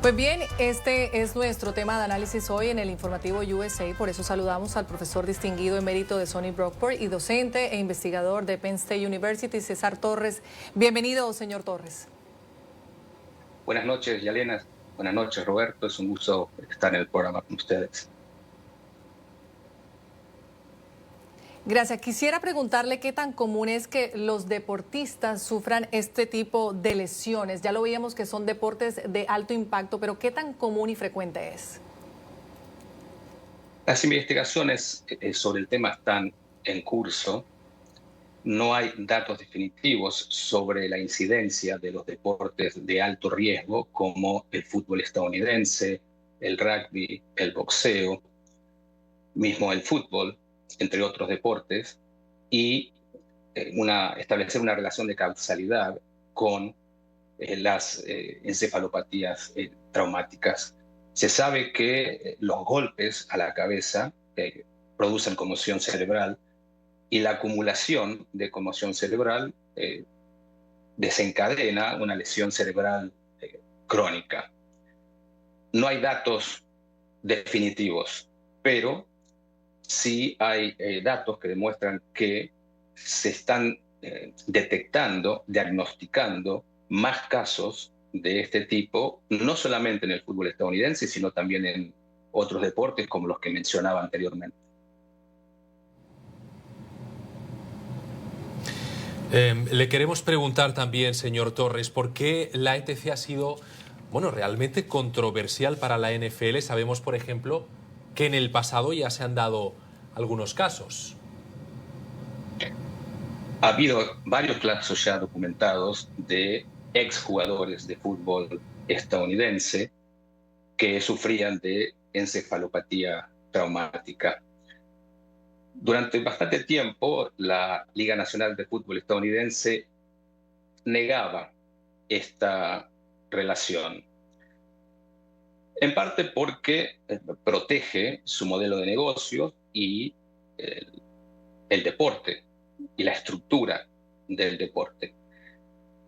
Pues bien, este es nuestro tema de análisis hoy en el informativo USA. Por eso saludamos al profesor distinguido emérito de Stony Brook y docente e investigador de Penn State University, César Torres. Bienvenido, señor Torres. Buenas noches, Yalena. Buenas noches, Roberto. Es un gusto estar en el programa con ustedes. Gracias. Quisiera preguntarle qué tan común es que los deportistas sufran este tipo de lesiones. Ya lo veíamos que son deportes de alto impacto, pero ¿qué tan común y frecuente es? Las investigaciones sobre el tema están en curso. No hay datos definitivos sobre la incidencia de los deportes de alto riesgo como el fútbol estadounidense, el rugby, el boxeo, mismo el fútbol, entre otros deportes, y establecer una relación de causalidad con las encefalopatías traumáticas. Se sabe que los golpes a la cabeza producen conmoción cerebral y la acumulación de conmoción cerebral desencadena una lesión cerebral crónica. No hay datos definitivos, pero sí hay datos que demuestran que se están detectando, diagnosticando más casos de este tipo, no solamente en el fútbol estadounidense, sino también en otros deportes como los que mencionaba anteriormente. Le queremos preguntar también, señor Torres, ¿por qué la ETC ha sido, realmente controversial para la NFL? Sabemos, por ejemplo, que en el pasado ya se han dado algunos casos. Ha habido varios casos ya documentados de exjugadores de fútbol estadounidense que sufrían de encefalopatía traumática. Durante bastante tiempo, la Liga Nacional de Fútbol estadounidense negaba esta relación, en parte porque protege su modelo de negocio y el, el deporte y la estructura del deporte.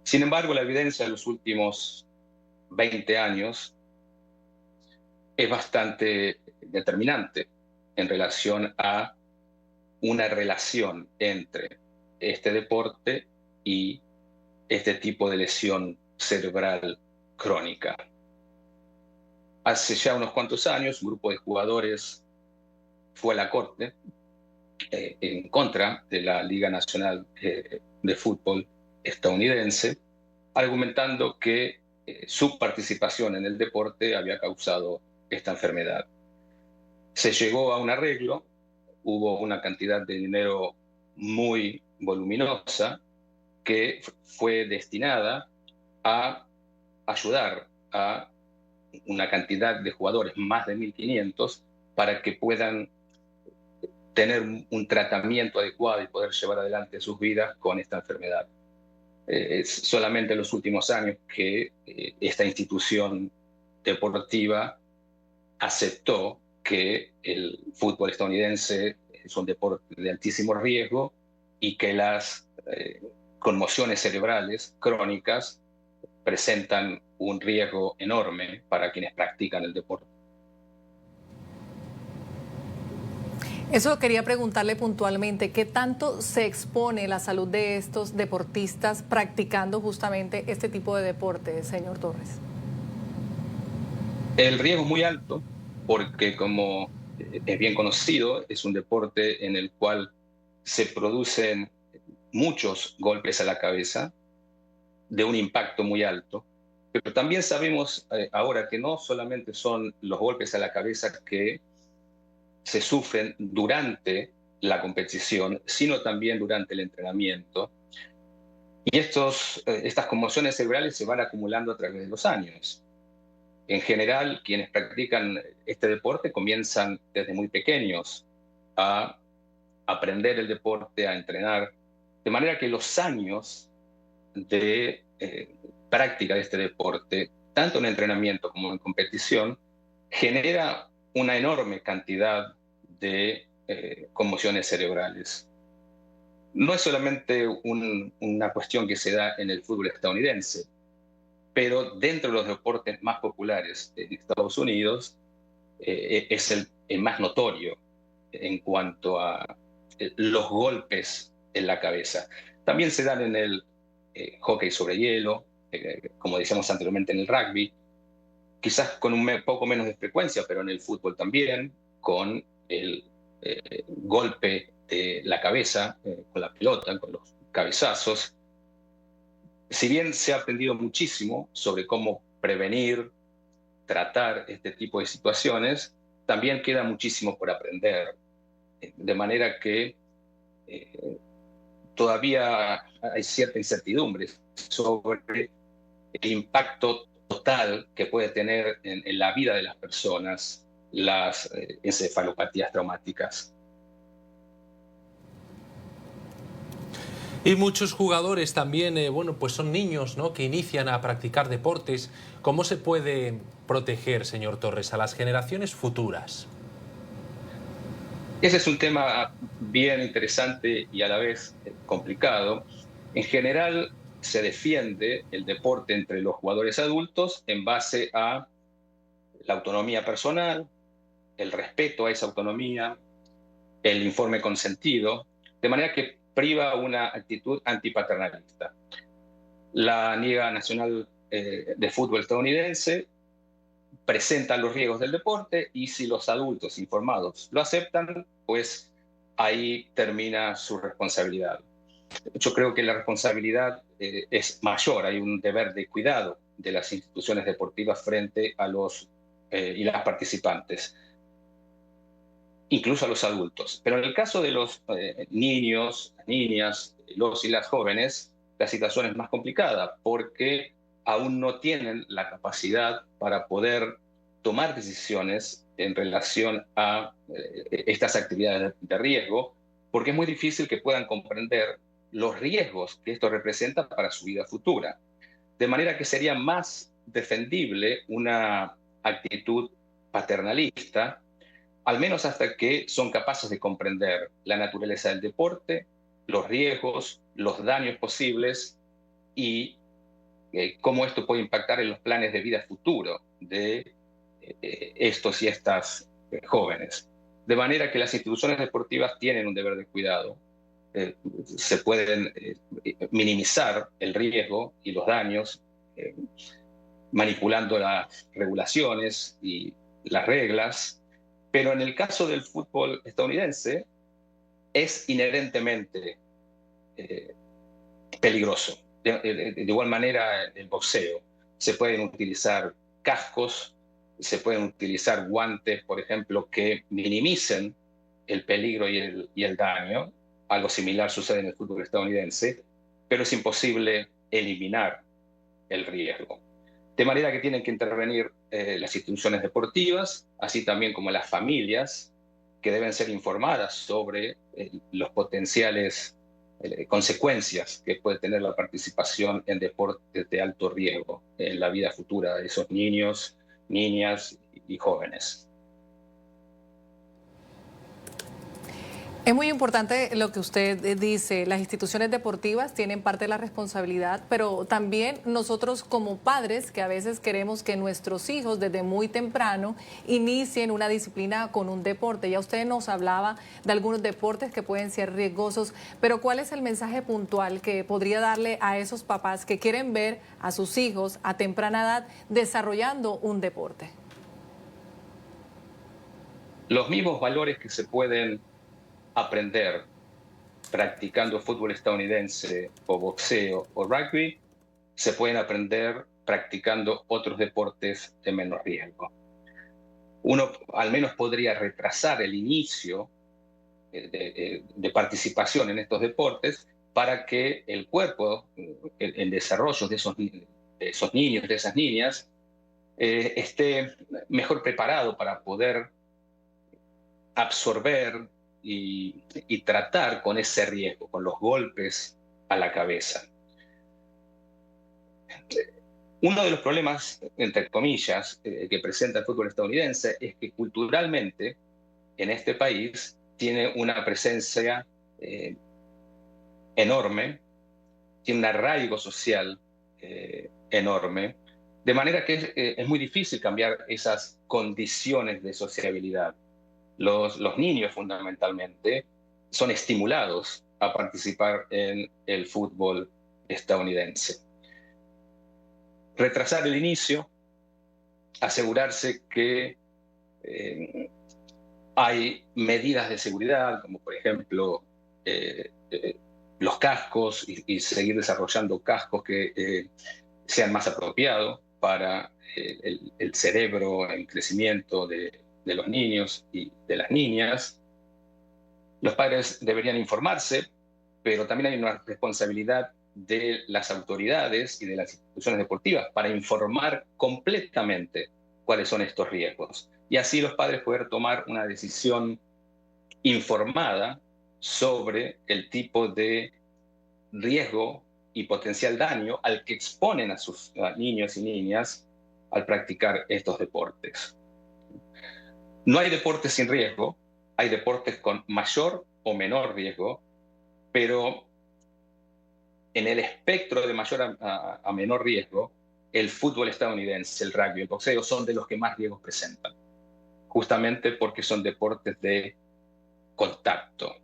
Sin embargo, la evidencia de los últimos 20 años es bastante determinante en relación a una relación entre este deporte y este tipo de lesión cerebral crónica. Hace ya unos cuantos años, un grupo de jugadores fue a la corte en contra de la Liga Nacional de Fútbol estadounidense, argumentando que su participación en el deporte había causado esta enfermedad. Se llegó a un arreglo, hubo una cantidad de dinero muy voluminosa que fue destinada a ayudar a una cantidad de jugadores, más de 1.500, para que puedan tener un tratamiento adecuado y poder llevar adelante sus vidas con esta enfermedad. Es solamente en los últimos años que esta institución deportiva aceptó que el fútbol estadounidense es un deporte de altísimo riesgo y que las conmociones cerebrales crónicas presentan un riesgo enorme para quienes practican el deporte. Eso quería preguntarle puntualmente, ¿qué tanto se expone la salud de estos deportistas practicando justamente este tipo de deporte, señor Torres? El riesgo es muy alto porque, como es bien conocido, es un deporte en el cual se producen muchos golpes a la cabeza de un impacto muy alto. Pero también sabemos ahora que no solamente son los golpes a la cabeza que se sufren durante la competición, sino también durante el entrenamiento. Y estas conmociones cerebrales se van acumulando a través de los años. En general, quienes practican este deporte comienzan desde muy pequeños a aprender el deporte, a entrenar, de manera que los años de práctica de este deporte, tanto en entrenamiento como en competición, genera una enorme cantidad de conmociones cerebrales. No es solamente una cuestión que se da en el fútbol estadounidense, pero dentro de los deportes más populares en Estados Unidos es el más notorio en cuanto a los golpes en la cabeza. También se dan en el hockey sobre hielo, como decíamos anteriormente en el rugby, quizás con un poco menos de frecuencia, pero en el fútbol también, con el golpe de la cabeza, con la pelota, con los cabezazos. Si bien se ha aprendido muchísimo sobre cómo prevenir, tratar este tipo de situaciones, también queda muchísimo por aprender. De manera que todavía hay cierta incertidumbre sobre el impacto total que puede tener en la vida de las personas las encefalopatías traumáticas. Y muchos jugadores también, bueno, pues son niños, ¿no?, que inician a practicar deportes. ¿Cómo se puede proteger, señor Torres, a las generaciones futuras? Ese es un tema bien interesante y a la vez complicado. En general, se defiende el deporte entre los jugadores adultos en base a la autonomía personal, el respeto a esa autonomía, el informe consentido, de manera que priva una actitud antipaternalista. La Liga Nacional de Fútbol estadounidense presenta los riesgos del deporte y si los adultos informados lo aceptan, pues ahí termina su responsabilidad. Yo creo que la responsabilidad es mayor, hay un deber de cuidado de las instituciones deportivas frente a los y las participantes, incluso a los adultos. Pero en el caso de los niños, niñas, los y las jóvenes, la situación es más complicada porque aún no tienen la capacidad para poder tomar decisiones en relación a estas actividades de riesgo, porque es muy difícil que puedan comprender los riesgos que esto representa para su vida futura. De manera que sería más defendible una actitud paternalista, al menos hasta que son capaces de comprender la naturaleza del deporte, los riesgos, los daños posibles y cómo esto puede impactar en los planes de vida futuro de estos y estas jóvenes. De manera que las instituciones deportivas tienen un deber de cuidado. Se pueden minimizar el riesgo y los daños manipulando las regulaciones y las reglas, pero en el caso del fútbol estadounidense es inherentemente eh, peligroso. De igual manera, el boxeo. Se pueden utilizar cascos, se pueden utilizar guantes, por ejemplo, que minimicen el peligro y el daño. Algo similar sucede en el fútbol estadounidense, pero es imposible eliminar el riesgo. De manera que tienen que intervenir las instituciones deportivas, así también como las familias, que deben ser informadas sobre los potenciales consecuencias que puede tener la participación en deportes de alto riesgo en la vida futura de esos niños, niñas y jóvenes. Es muy importante lo que usted dice, las instituciones deportivas tienen parte de la responsabilidad, pero también nosotros como padres que a veces queremos que nuestros hijos desde muy temprano inicien una disciplina con un deporte. Ya usted nos hablaba de algunos deportes que pueden ser riesgosos, pero ¿cuál es el mensaje puntual que podría darle a esos papás que quieren ver a sus hijos a temprana edad desarrollando un deporte? Los mismos valores que se pueden aprender practicando fútbol estadounidense o boxeo o rugby, se pueden aprender practicando otros deportes de menor riesgo. Uno al menos podría retrasar el inicio de participación en estos deportes para que el cuerpo, el desarrollo de esos niños, de esas niñas, esté mejor preparado para poder absorber y tratar con ese riesgo, con los golpes a la cabeza. Uno de los problemas, entre comillas, que presenta el fútbol estadounidense es que culturalmente en este país tiene una presencia enorme, tiene un arraigo social enorme, De manera que es muy difícil cambiar esas condiciones de sociabilidad. Los niños fundamentalmente son estimulados a participar en el fútbol estadounidense. Retrasar el inicio, asegurarse que hay medidas de seguridad, como por ejemplo los cascos y seguir desarrollando cascos que sean más apropiados para el cerebro en crecimiento de los niños y de las niñas. Los padres deberían informarse, pero también hay una responsabilidad de las autoridades y de las instituciones deportivas para informar completamente cuáles son estos riesgos. Y así los padres poder tomar una decisión informada sobre el tipo de riesgo y potencial daño al que exponen a sus niños y niñas al practicar estos deportes. No hay deportes sin riesgo, hay deportes con mayor o menor riesgo, pero en el espectro de mayor a menor riesgo, el fútbol estadounidense, el rugby, el boxeo son de los que más riesgos presentan, justamente porque son deportes de contacto.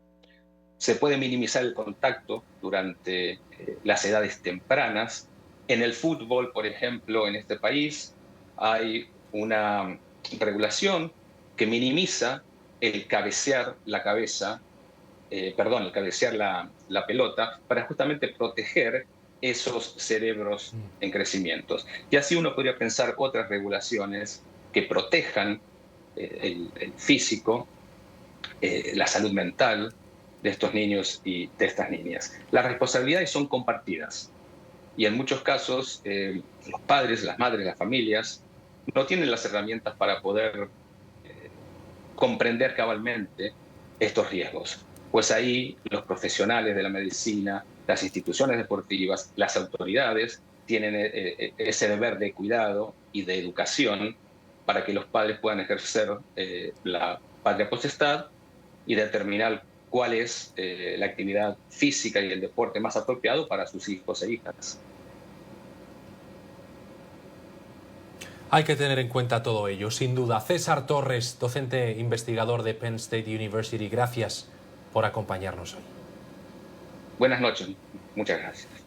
Se puede minimizar el contacto durante las edades tempranas. En el fútbol, por ejemplo, en este país hay una regulación que minimiza el cabecear la cabeza, el cabecear la pelota, para justamente proteger esos cerebros en crecimiento. Y así uno podría pensar otras regulaciones que protejan el físico, la salud mental de estos niños y de estas niñas. Las responsabilidades son compartidas y en muchos casos los padres, las madres, las familias no tienen las herramientas para poder comprender cabalmente estos riesgos. Pues ahí los profesionales de la medicina, las instituciones deportivas, las autoridades tienen ese deber de cuidado y de educación para que los padres puedan ejercer la patria potestad y determinar cuál es la actividad física y el deporte más apropiado para sus hijos e hijas. Hay que tener en cuenta todo ello, sin duda. César Torres, docente investigador de Penn State University, gracias por acompañarnos hoy. Buenas noches, muchas gracias.